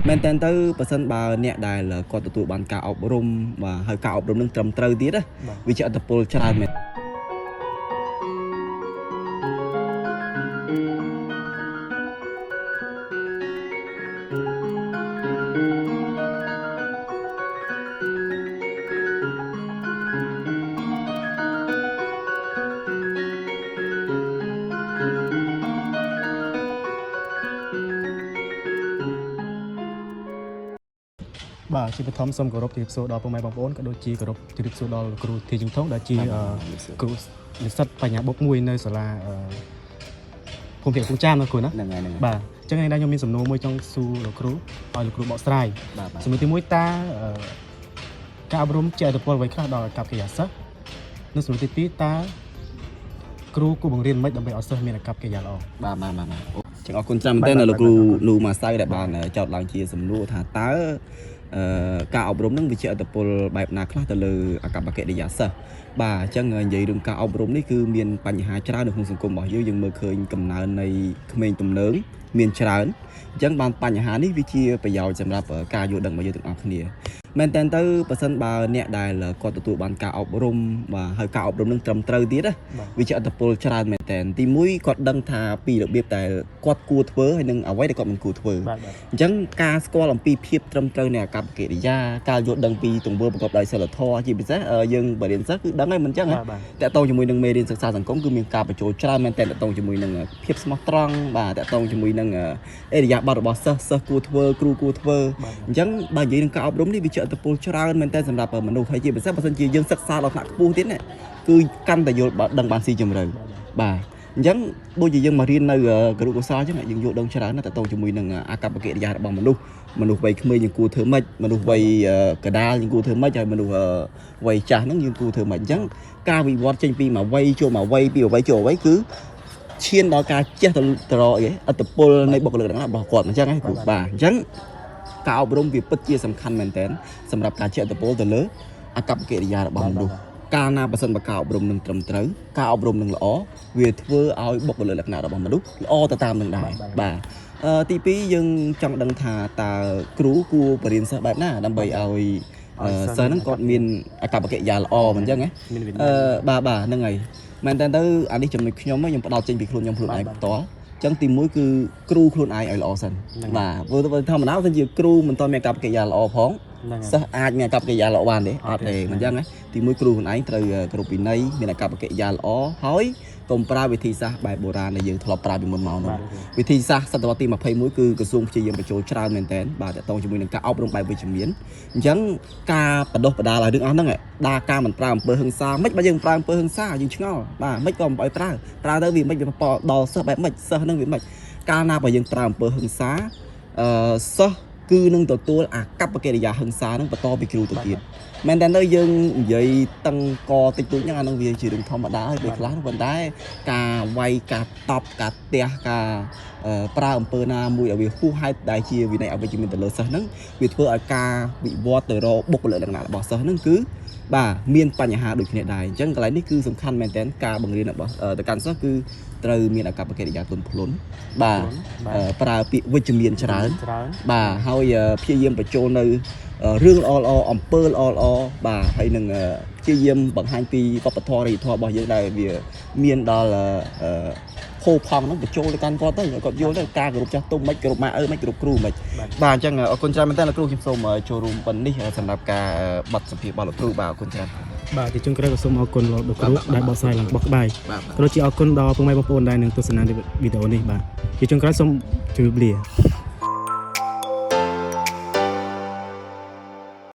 មែនតើទៅប៉ះសិនបើអ្នកដែលគាត់ទទួលបានការអប់រំបាទហើយការអប់រំនឹងត្រឹមត្រូវទៀតណាវាជាអត្តពលច្រើនមែនបាទជាបឋមសូមគោរពជំរាបសួរដល់ពុកម៉ែបងប្អូនក៏ដូចជាគោរពជំរាបសួរដល់គ្រូធីជុងថងដែលជាគ្រូនិស្សិតបញ្ញាបុកមួយនៅសាលាភូមិភាគពូចាមនៅគ្រូណាហ្នឹងហើយហ្នឹងបាទអញ្ចឹងខ្ញុំមានសំណួរមួយចង់សួរលោកគ្រូឲ្យលោកគ្រូបកស្រាយសំណួរទី1តើការអប់រំជាឥទ្ធិពលអ្វីខ្លះដល់កប្បកិរិយាសិស្សនិងសំណួរទី2តើគ្រូគួរបង្រៀនមិនដើម្បីឲ្យសិស្សមានអាកប្បកិរិយាល្អបាទចឹងអរគុណច្រើនមែនទែនលោកគ្រូនូម៉ាសៅដែលបានចោទឡើងជាសំណួរថាតើការអប់រំនឹងវាជាឥទ្ធិពលបែបណាខ្លះទៅលើអាកប្បកិរិយាសិស្សបាទអញ្ចឹងនិយាយរឿងការអប់រំនេះគឺមានបញ្ហាច្រើននៅក្នុងសង្គមរបស់យើងមើលឃើញកំណើននៃក្មេងទំនើងមានច្រើនអញ្ចឹងបានបញ្ហានេះវាជាប្រយោជន៍សម្រាប់ការយល់ដឹងរបស់យើងទាំងអស់គ្នាមែនតើទៅប៉ះសិនបើអ្នកដែលគាត់ទទួលបានការអប់រំបាទហើយការអប់រំនឹងត្រឹមត្រូវទៀតណាវាជាអត្តពលច្រើនមែនតើទី1គាត់ដឹងថាពីរបៀបដែលគាត់គួរធ្វើហើយនឹងអ្វីដែលគាត់មិនគួរធ្វើអញ្ចឹងការស្គាល់អំពីភាពត្រឹមត្រូវនៃអាកប្បកិរិយាការយល់ដឹងពីទង្វើប្រកបដោយសីលធម៌ជាពិសេសយើងបរិញ្ញាសិស្សគឺដឹងហើយមិនអញ្ចឹងតើតោងជាមួយនឹងមេរៀនសិក្សាសង្គមគឺមានការបញ្ចូលច្រើនមែនតើតោងជាមួយនឹងភាពស្មោះត្រង់បាទតើតោងជាមួយនឹងអេរិយាប័ត្ររបស់សិស្សគួរធ្វើគ្រូគួរធ្វើអញ្ចឹងបើនិយាយនឹងការអប់រំនេះវាជាឥទ្ធិពលច្រើនមែនតើសម្រាប់មនុស្សហើយជាពិសេសបើសិនជាយើងសិក្សាដល់ថ្នាក់ខ្ពស់ទៀតណាគឺកាន់តែយល់ដឹងបានស៊ីជម្រៅបាទអញ្ចឹងដូចជាយើងមករៀននៅគរុកុសលអញ្ចឹងយើងយល់ដឹងច្រើនណាស់តទៅជាមួយនឹងអាកប្បកិរិយារបស់មនុស្សវ័យក្មេងយើងគួរធ្វើម៉េចមនុស្សវ័យកដាលយើងគួរធ្វើម៉េចហើយមនុស្សវ័យចាស់ហ្នឹងយើងគួរធ្វើម៉េចអញ្ចឹងការវិវត្តចេញពីមួយវ័យចូលមួយវ័យពីមួយវ័យចូលមួយវ័យគឺឈានដល់ការចេះទៅរកឥទ្ធិពលនៃបុគ្គលិករបស់គាត់អញ្ចឹងហ្នឹងគ្រូបាទអញ្ចឹងការអប់រំវាពិតជាសំខាន់មែនទែនសម្រាប់ការជះឥទ្ធិពលទៅលើអាកប្បកិរិយារបស់មនុស្សកាលណាបើសិនបើការអប់រំនឹងត្រឹមត្រូវការអប់រំនឹងល្អវាធ្វើឲ្យបុគ្គលិកលក្ខណៈរបស់មនុស្សល្អទៅតាមនឹងដែរបាទទី2យើងចង់ដឹងថាតើគ្រូគួរបរៀនសិស្សបែបណាដើម្បីឲ្យសិស្សហ្នឹងគាត់មានអាកប្បកិរិយាល្អមិនអញ្ចឹងហ៎បាទហ្នឹងហើយមែនតើទៅអានេះចំណុចខ្ញុំផ្ដោតចេញពីខ្លួនខ្ញុំខ្លួនឯងផ្ទាល់ចឹងទី1គឺគ្រូខ្លួនឯងឲ្យល្អសិនបាទព្រោះធម្មតាបើជាគ្រូមិនតមានអាកប្បកិរិយាល្អផងសិស្សអាចមានអាកប្បកិរិយាល្អបានទេអត់ទេមិនអញ្ចឹងណាទី1គ្រូខ្លួនឯងត្រូវគ្រប់វិន័យមានអាកប្បកិរិយាល្អហើយកុំប្រើវិធីសាស្ត្របែបបុរាណដែលយើងធ្លាប់ប្រើពីមុនមកនោះវិធីសាស្ត្រសតវត្សទី21គឺក្រសួងព្យាយាមបញ្ចូលច្រើនមែនតើបាទតកតងជាមួយនឹងការអប់រំបែបវិជ្ជមានអញ្ចឹងការបដោះបដាលឲ្យរឿងអស់ហ្នឹងដាការមិនប្រើអំពើហិង្សាមិនបើយើងប្រើអំពើហិង្សាយើងឆ្ងល់បាទមិនក៏មិនឲ្យប្រើទៅវាមិនវាប៉ដល់សិស្សបែបមិនសិស្សហ្នឹងវាមិនកាលណាបើយើងប្រើអំពើហិង្សាសិស្សគឺនឹងទទួលអាកប្បកិរិយាហិង្សានឹងបន្តពីគ្រូទៅទៀតមែនតើយើងនិយាយតឹងកតិចតួចហ្នឹងអានឹងវាជារឿងធម្មតាហើយពេលខ្លះប៉ុន្តែការវាយការតប់ការទះការប្រើអំពើណាមួយឲ្យវាហួសហេតុដែលជាវិន័យអវិជ្ជមានទៅលើសិស្សហ្នឹងវាធ្វើឲ្យការវិវត្តទៅរកបុគ្គលិកលក្ខណៈរបស់សិស្សហ្នឹងគឺបាទមានបញ្ហាដូចគ្នាដែរអញ្ចឹងកន្លែងនេះគឺសំខាន់មែនតើការបង្រៀនរបស់ទៅកាន់សិស្សគឺត្រូវមានអាកប្បកិរិយាទន់ភ្លន់បាទប្រើពាក្យវិជ្ជមានច្រើនបាទហើយព្យាយាមបញ្ចូលនៅរឿងល្អអំពើល្អបាទហើយនឹងព្យាយាមបង្ហាញពីវប្បធម៌រីធម៌របស់យើងដែលវាមានដល់ហូរផង់ហ្នឹងបញ្ចូលទៅកាន់គាត់ទៅគាត់យល់ទៅការគោរពចាស់ទុំមិនគោរពម៉ែឪមិនគោរពគ្រូមិនបាទអញ្ចឹងអរគុណច្រើនមែនតើលោកគ្រូខ្ញុំសូមចូលរួមប៉ុណ្នេះសម្រាប់ការបတ်សម្ភាសរបស់លោកគ្រូបាទអរគុណច្រើនបាទទីចុងក្រោយក៏សូមអរគុណលោកគ្រូដែលបកស្រាយឡើងបោះក្បាយក៏ដូចជាអរគុណដល់ពុកម៉ែបងប្អូនដែលនឹងទស្សនាវីដេអូនេះបាទទីចុងក្រោយសូមជម្រាបលា